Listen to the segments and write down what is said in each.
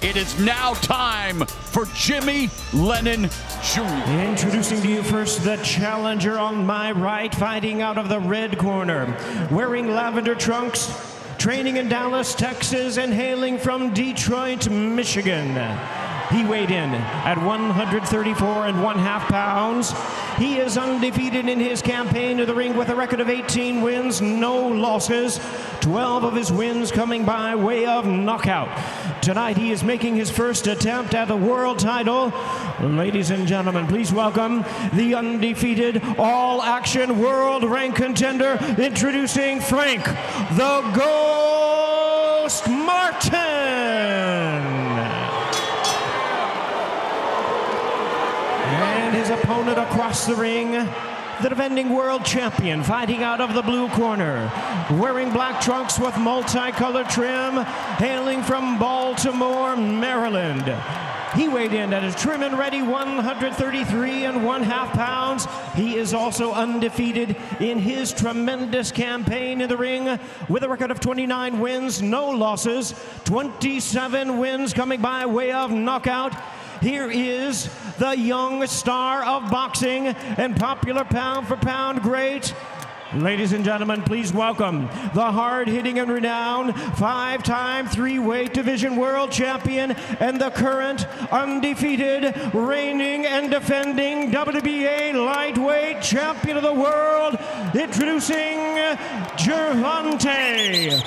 It is now time for Jimmy Lennon Jr. Introducing to you first the challenger on my right, fighting out of the red corner, wearing lavender trunks, training in Dallas, Texas, and hailing from Detroit, Michigan. He weighed in at 134.5 pounds. He is undefeated in his campaign to the ring with a record of 18 wins, no losses. 12 of his wins coming by way of knockout. Tonight he is making his first attempt at a world title. Ladies and gentlemen, please welcome the undefeated all-action world rank contender, introducing Frank the Ghost Martin. And his opponent across the ring, the defending world champion, fighting out of the blue corner, wearing black trunks with multicolored trim, hailing from Baltimore, Maryland. He weighed in at his trim and ready 133.5 pounds. He is also undefeated in his tremendous campaign in the ring with a record of 29 wins, no losses, 27 wins coming by way of knockout. Here is the young star of boxing and popular pound-for-pound great. Ladies and gentlemen, please welcome the hard-hitting and renowned five-time three-weight division world champion and the current undefeated, reigning and defending WBA Lightweight Champion of the World, introducing Gervonta.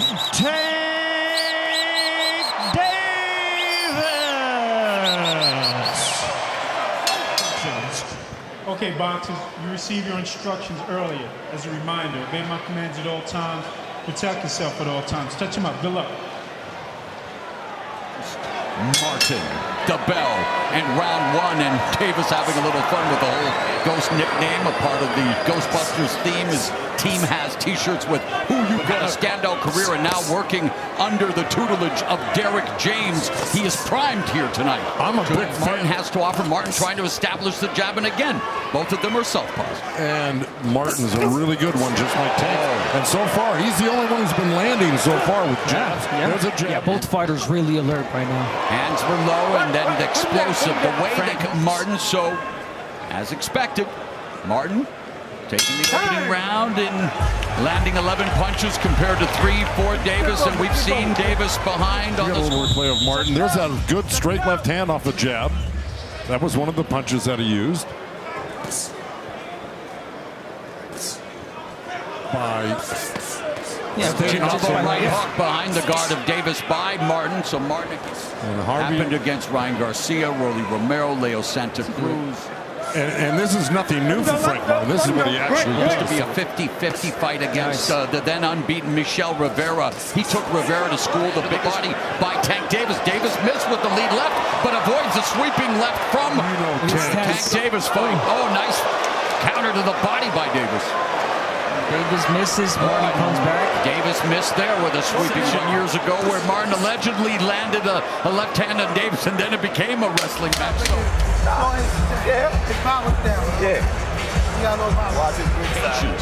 Okay, boxers, you receive your instructions earlier. As a reminder, obey my commands at all times. Protect yourself at all times. Touch him up. Good luck. Martin, the bell, and round one, and Davis having a little fun with the whole Ghost nickname. A part of the Ghostbusters theme. His team has t-shirts with who you got a standout career, and now working under the tutelage of Derek James. He is primed here tonight. I'm a big Martin fan. has to offer. Martin trying to establish the jab, and again, both of them are southpaws. And Martin's a really good one, just like Tank. And so far, he's the only one who's been landing so far with jabs. There's a jab. Yeah, both fighters really alert right now. Hands were low and then explosive. The way that Martin, so as expected, Martin taking the opening round and landing 11 punches compared to 3 for Davis, and we've seen Davis behind on A the little play of Martin. There's that good straight left hand off the jab. That was one of the punches that he used. Another right hook behind the guard of Davis by Martin. So Martin happened against Ryan Garcia, Rolly Romero, Leo Santa Cruz. And this is nothing new for Frank Martin. This is what he actually Used to does. be a 50-50 fight against the then unbeaten Michel Rivera. He took Rivera to school. The big body by Tank Davis. Davis missed with the lead left, but avoids the sweeping left from Tank Davis fight. Oh, nice counter to the body by Davis. Davis misses, Martin comes back. Davis missed there with a sweeping years ago where Martin allegedly landed a left hand on Davis, and then it became a wrestling match.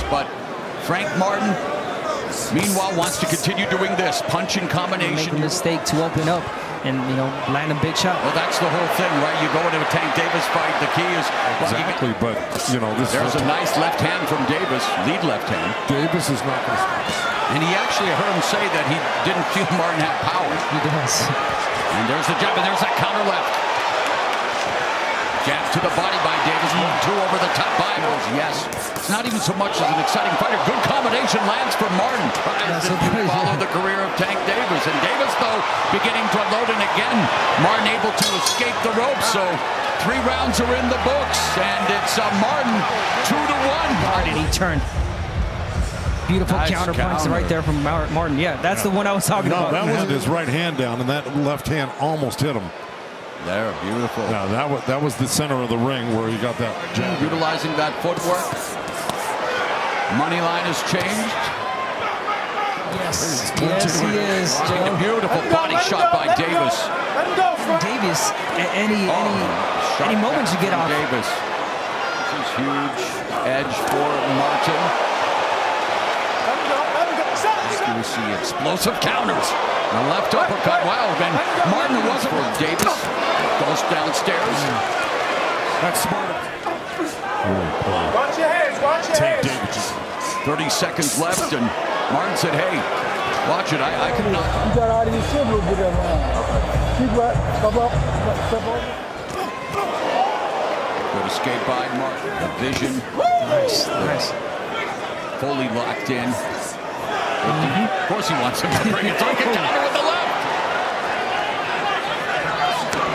But Frank Martin, meanwhile, wants to continue doing this punching combination. Make a mistake to open up and, land a big shot. Well, that's the whole thing, right? You go into a Tank Davis fight, the key is... Exactly, but, there's a nice left hand from Davis, lead left hand. Davis is not going to stop. And he actually heard him say that he didn't feel Martin had power. He does. And there's the jab, and there's that counter left. Jab to the body by Davis, 1-2 over the top by Mills. Yes, it's not even so much as an exciting fighter. Good combination lands for Martin. Tries to follow the career of Tank Davis. And Davis, though, beginning to unload, and again, Martin able to escape the ropes. So 3 rounds are in the books, and it's Martin 2-1. And he turned. Beautiful Nice counter punch right there from Martin. Yeah, that's the one I was talking about. That was his right hand down, and that left hand almost hit him. There, beautiful. No, that was the center of the ring where he got that jab. Utilizing that footwork. Money line has changed. Yes, yes, he is. A beautiful body shot by Davis. Davis, any moment you get off. Davis. This is huge edge for Martin. You see explosive counters. The left uppercut. Wow, then Martin wasn't for Davis. Goes downstairs. That's smart. Watch your hands, watch your Tank hands. Davis. 30 seconds left, and Martin said, hey, watch it. I can knock. You got out of your shit a little bit around. Keep right. Step up. Step over. Good escape by Martin. The vision. Nice. Fully locked in. Of course he wants him to bring it. Take a counter with the left.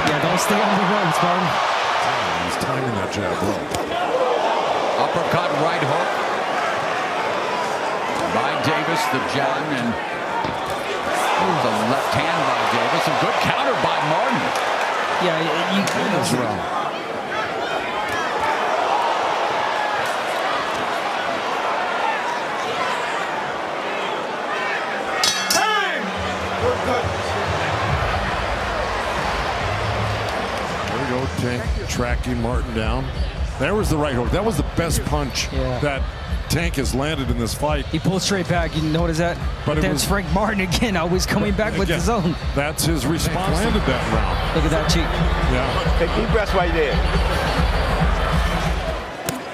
Yeah, don't stay on the ropes, Martin. He's timing that jab well. Uppercut, right hook. By Davis, the jab, and the left hand by Davis. A good counter by Martin. Yeah, you know. There we go, Tank tracking Martin down. There was the right hook. That was the best punch that Tank has landed in this fight. He pulled straight back. You notice that? But But it then was- Frank Martin again, always coming back with his own. That's his response. Landed that round. Look at that cheek. Yeah. Take deep breaths right there.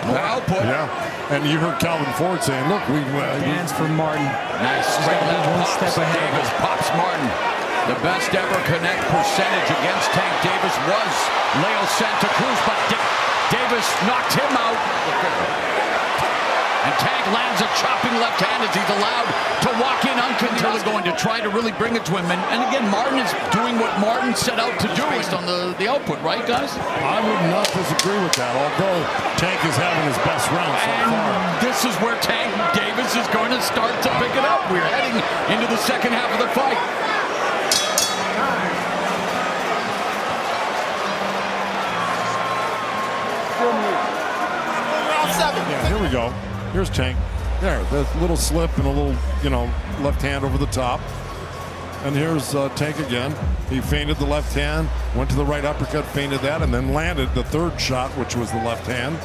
More output. Yeah. And you heard Calvin Ford saying, look, we Hands for Martin. Nice straight left One pops. step ahead. Davis pops Martin. The best ever connect percentage against Tank Davis was Leo Santa Cruz, but Davis knocked him out. And Tank lands a chopping left hand as he's allowed to walk in uncontested. Going to try to really bring it to him. And again, Martin is doing what Martin set out to do based on the output, right, guys? I would not disagree with that, although Tank is having his best round so far. And this is where Tank Davis is going to start to pick it up. We're heading into the second half of the fight. Yeah, here we go. Here's Tank. There, the little slip and a little, left hand over the top. And here's Tank again. He feinted the left hand, went to the right uppercut, feinted that, and then landed the third shot, which was the left hand.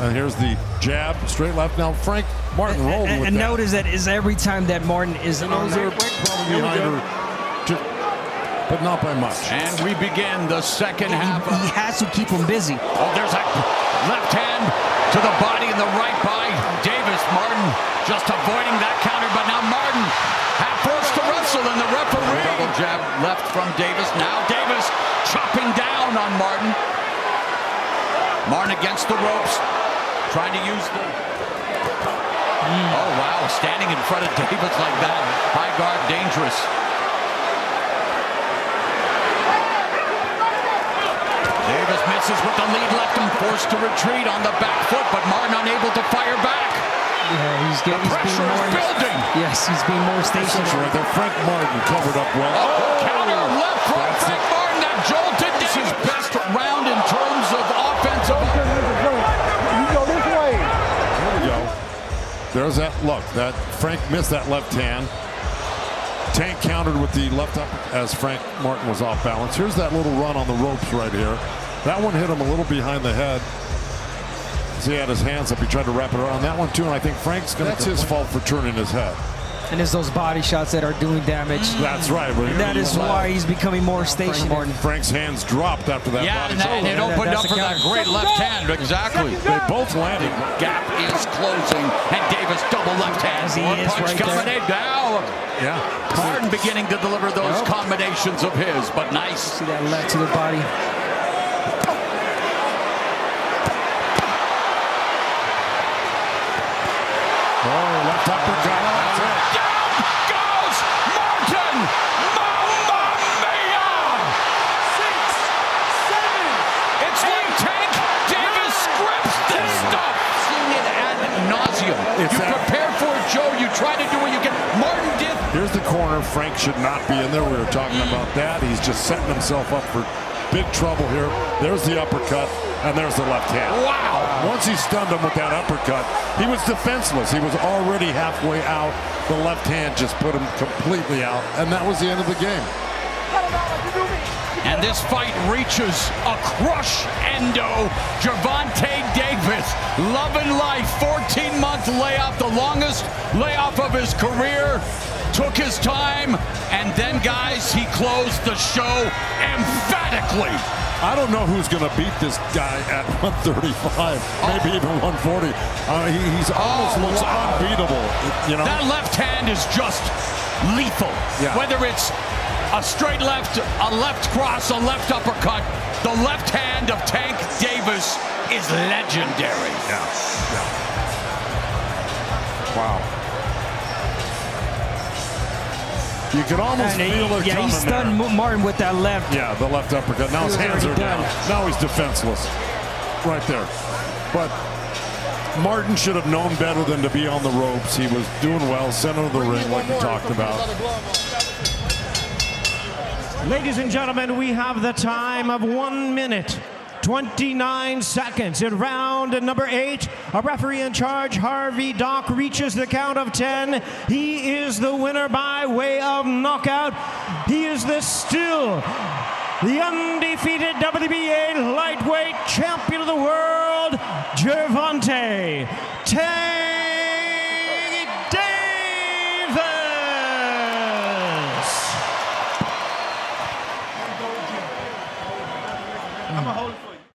And here's the jab, straight left. Now Frank Martin rolled with And that. notice that is every time that Martin is on They're the probably behind her, but not by much. And we begin the second half. He has to keep him busy. Oh, there's a left hand to the body and the right by Davis. Martin just avoiding that counter, but now Martin forced to wrestle, and the referee. Double jab left from Davis. Now Davis chopping down on Martin. Martin against the ropes, trying to use the... Oh, wow, standing in front of Davis like that. High guard, dangerous. Davis misses with the lead left and forced to retreat on the back foot, but Martin unable to fire back. Yeah, he's being Pressure is more. building. Yes, he's being more stationary. Right there, Frank Martin covered up well. Counter left from Frank Martin that jolted. This is best round in terms of offensive. You go this way. There we go. There's that look. That Frank missed that left hand. Tank countered with the left up as Frank Martin was off balance. Here's that little run on the ropes right here. That one hit him a little behind the head. So he had his hands up. He tried to wrap it around that one too, and I think Frank's gonna. That's his fault for turning his head. And it's those body shots that are doing damage. That's right. And that is why he's becoming more stationary. Frank's hands dropped after that body shot. And it opened up for that great left hand. Exactly. They both landed. Gap is closing, and Davis double left hand. As he is Punch right there. combination now. Yeah. Martin beginning to deliver those combinations of his, but nice. See that left to the body. Oh, left uppercut. That's it. Down goes Martin! Mamma mia! 6, 7. It's like Tank Davis scripts this stuff. Seen it ad nauseum. It's You that- prepare for it, Joe. You try to do what you can. Martin did. Here's the corner. Frank should not be in there. We were talking about that. He's just setting himself up for big trouble here. There's the uppercut, and there's the left hand. Wow. Once he stunned him with that uppercut, he was defenseless. He was already halfway out. The left hand just put him completely out, and that was the end of the game. And this fight reaches a crush-endo. Gervonta Davis, loving life, 14-month layoff, the longest layoff of his career. took his time, and then, guys, he closed the show emphatically. I don't know who's going to beat this guy at 135, maybe even 140. He's almost looks unbeatable. You know, that left hand is just lethal. Yeah. Whether it's a straight left, a left cross, a left uppercut, the left hand of Tank Davis is legendary. Yeah. Wow. You can almost feel it yeah, coming he stunned there. Martin with that left. Yeah, the left uppercut. Now his hands are down. Now he's defenseless. Right there. But Martin should have known better than to be on the ropes. He was doing well, center of the ring like we talked about. Ladies and gentlemen, we have the time of 1 minute, 29 seconds. In round number 8, a referee in charge, Harvey Dock, reaches the count of 10. He is the winner by way of knockout. He is still the undefeated WBA Lightweight Champion of the World, Gervonta Tank Davis. I'm gonna hold it for